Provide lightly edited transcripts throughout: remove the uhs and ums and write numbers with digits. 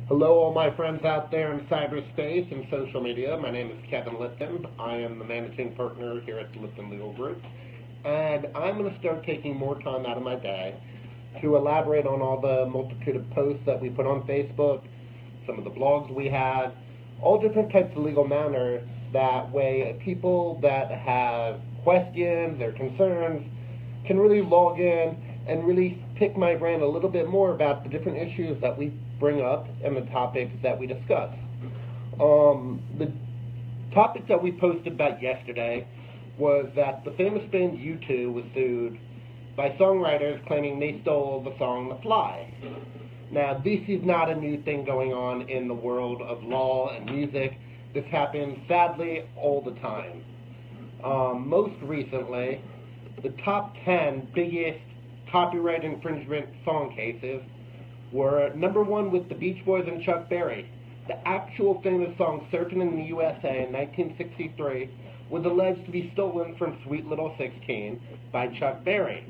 Hello, all my friends out there in cyberspace and social media. My name is Kevin Lipton. I am the managing partner here at the Lipton Legal Group. And I'm going to start taking more time out of my day to elaborate on all the multitude of posts that we put on Facebook, some of the blogs we had, all different types of legal matter. That way people that have questions or concerns can really log in and really pick my brain a little bit more about the different issues that we bring up and the topics that we discuss. The topic that we posted about yesterday was that the famous band U2 was sued by songwriters claiming they stole the song The Fly. Now, this is not a new thing going on in the world of law and music. This happens, sadly, all the time. Most recently, the top 10 biggest copyright infringement song cases were number one with the Beach Boys and Chuck Berry. The actual famous song Surfing in the USA in 1963 was alleged to be stolen from Sweet Little 16 by Chuck Berry.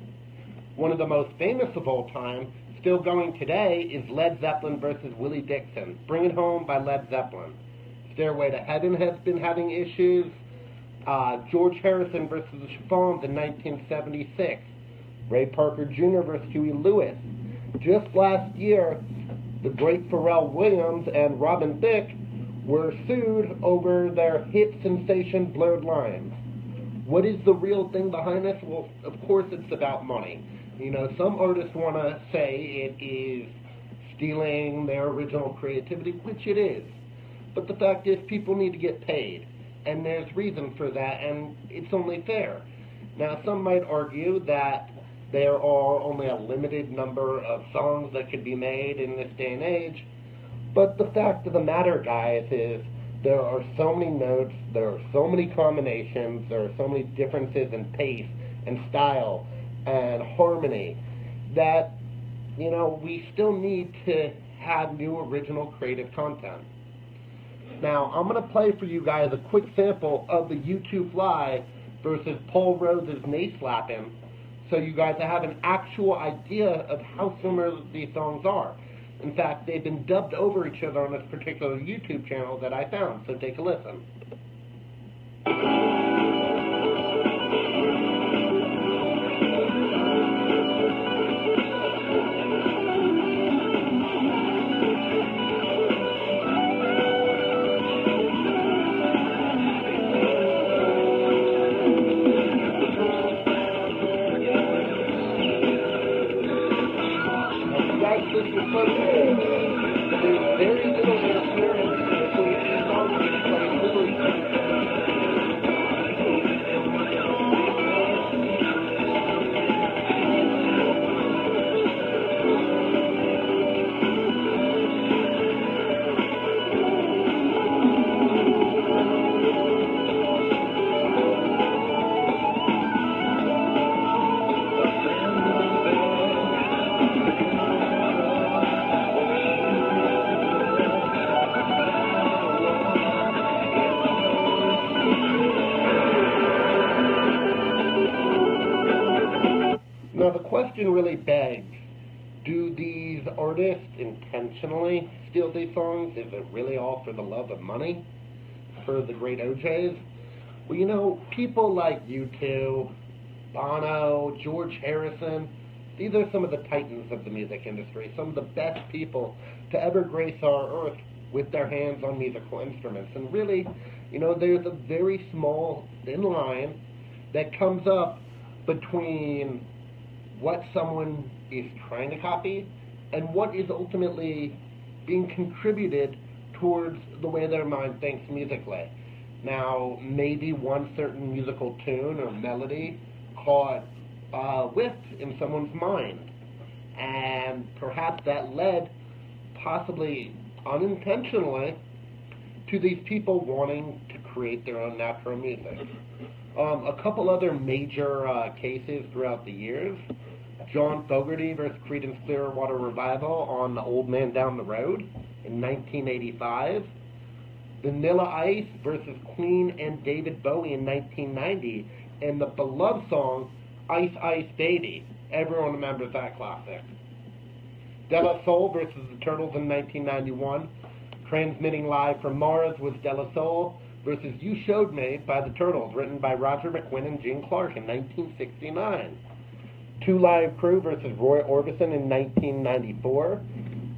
One of the most famous of all time, still going today, is Led Zeppelin versus Willie Dixon, Bring It Home by Led Zeppelin. Stairway to Heaven has been having issues. George Harrison versus the Chiffons in 1976. Ray Parker Jr. versus Huey Lewis. Just last year, the great Pharrell Williams and Robin Thicke were sued over their hit sensation Blurred Lines. What is the real thing behind this? Well, of course it's about money. You know, some artists want to say it is stealing their original creativity, which it is. But the fact is, people need to get paid, and there's reason for that, and it's only fair. Now, some might argue that there are only a limited number of songs that could be made in this day and age, but the fact of the matter, guys, is there are so many notes, there are so many combinations, there are so many differences in pace and style and harmony that, you know, we still need to have new original creative content. Now, I'm going to play for you guys a quick sample of the U2 Fly versus Paul Rose's Knee Slappin', so you guys have an actual idea of how similar these songs are. In fact, they've been dubbed over each other on this particular YouTube channel that I found, so take a listen. There's very little interference between the songs being played over each other. Now the question really begs, do these artists intentionally steal these songs? Is it really all for the love of money? For the great OJs? Well, you know, people like U2, Bono, George Harrison, these are some of the titans of the music industry, some of the best people to ever grace our earth with their hands on musical instruments. And really, you know, there's a very small, thin line that comes up between what someone is trying to copy and what is ultimately being contributed towards the way their mind thinks musically. Now, maybe one certain musical tune or melody caught whiff in someone's mind, and perhaps that led, possibly unintentionally, to these people wanting to create their own natural music. A couple other major cases throughout the years: John Fogerty versus Creedence Clearwater Revival on The Old Man Down the Road in 1985. Vanilla Ice versus Queen and David Bowie in 1990, and the beloved song Ice Ice Baby. Everyone remembers that classic. De La Soul versus the Turtles in 1991. Transmitting live from Mars was De La Soul versus You Showed Me by the Turtles, written by Roger McGuinn and Gene Clark in 1969. Two Live Crew versus Roy Orbison in 1994.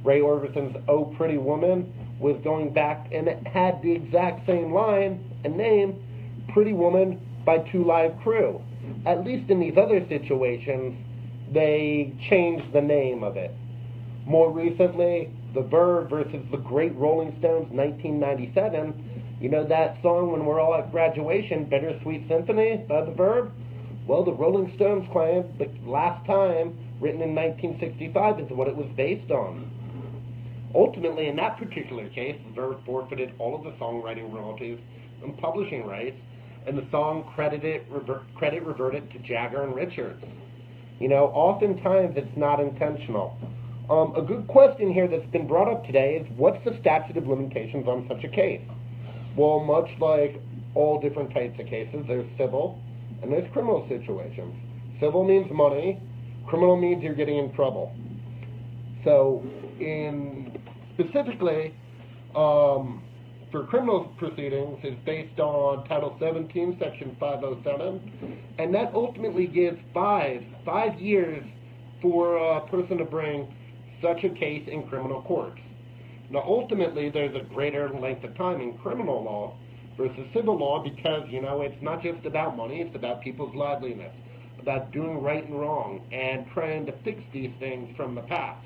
Ray Orbison's Oh Pretty Woman was going back, and it had the exact same line and name, Pretty Woman by Two Live Crew. At least in these other situations, they changed the name of it. More recently, The Verve versus the Great Rolling Stones, 1997. You know that song when we're all at graduation, Bittersweet Symphony by The Verve? Well, the Rolling Stones claimed the last time, written in 1965, is what it was based on. Ultimately, in that particular case, The Verve forfeited all of the songwriting royalties and publishing rights, and the song credit reverted to Jagger and Richards. You know, oftentimes it's not intentional. A good question here that's been brought up today is, what's the statute of limitations on such a case? Well, much like all different types of cases, there's civil and there's criminal situations. Civil means money, criminal means you're getting in trouble. So, specifically, for criminal proceedings, is based on Title 17, Section 507, and that ultimately gives 5 years for a person to bring such a case in criminal courts. Now, ultimately, there's a greater length of time in criminal law versus civil law because, you know, it's not just about money, it's about people's liveliness, about doing right and wrong, and trying to fix these things from the past.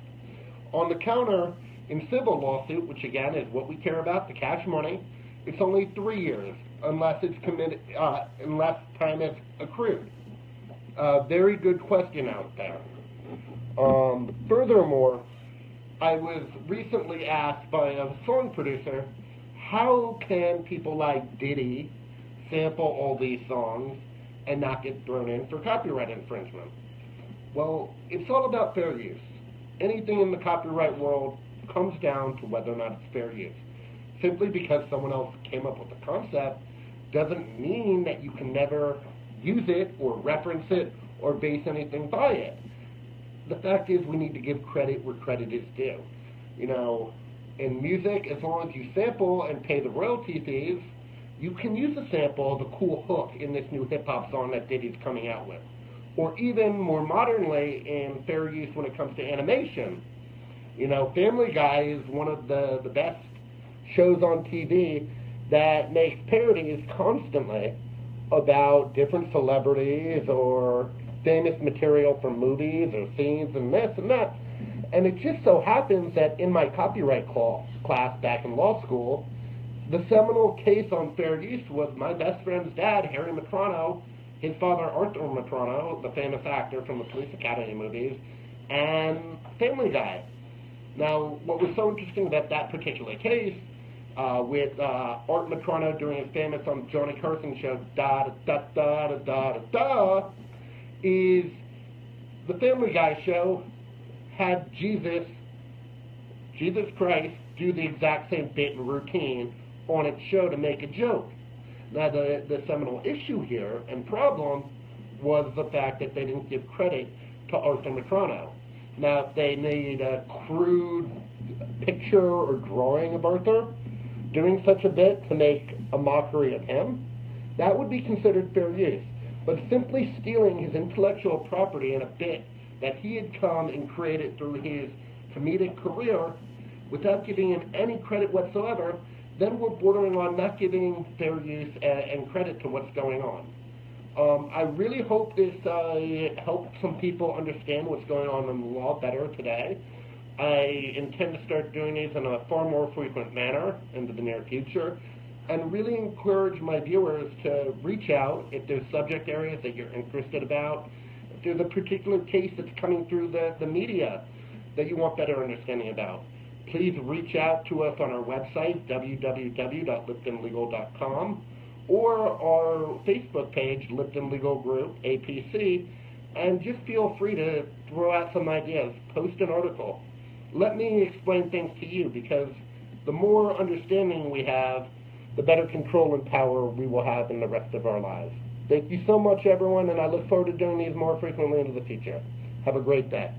On the counter, in civil lawsuit, which again is what we care about, the cash money, it's only 3 years unless it's committed, unless time is accrued. Very good question out there. Furthermore, I was recently asked by a song producer, how can people like Diddy sample all these songs and not get thrown in for copyright infringement? Well, it's all about fair use. Anything in the copyright world comes down to whether or not it's fair use. Simply because someone else came up with the concept doesn't mean that you can never use it or reference it or base anything by it. The fact is, we need to give credit where credit is due. You know, in music, as long as you sample and pay the royalty fees, you can use a sample of a cool hook in this new hip-hop song that Diddy's coming out with. Or even more modernly, in fair use when it comes to animation. You know, Family Guy is one of the best shows on TV that makes parodies constantly about different celebrities or famous material from movies or scenes and this and that. And it just so happens that in my copyright class back in law school, the seminal case on fair use was my best friend's dad, Harry Metrano, his father, Arthur Metrano, the famous actor from the Police Academy movies, and Family Guy. Now, what was so interesting about that particular case, with Art Metrano doing his famous on Johnny Carson show, da-da-da-da-da-da-da, is the Family Guy show had Jesus Christ, do the exact same bit and routine on its show to make a joke. Now, the seminal issue here and problem was the fact that they didn't give credit to Arthur Metrano. Now, if they made a crude picture or drawing of Arthur doing such a bit to make a mockery of him, that would be considered fair use. But simply stealing his intellectual property in a bit that he had come and created through his comedic career without giving him any credit whatsoever, then we're bordering on not giving fair use and credit to what's going on. I really hope this helps some people understand what's going on in the law better today. I intend to start doing these in a far more frequent manner into the near future, and really encourage my viewers to reach out if there's subject areas that you're interested about, if there's a particular case that's coming through the media that you want better understanding about. Please reach out to us on our website, www.liptonlegal.com, or our Facebook page, Lipton Legal Group, APC, and just feel free to throw out some ideas, post an article. Let me explain things to you, because the more understanding we have, the better control and power we will have in the rest of our lives. Thank you so much, everyone, and I look forward to doing these more frequently into the future. Have a great day.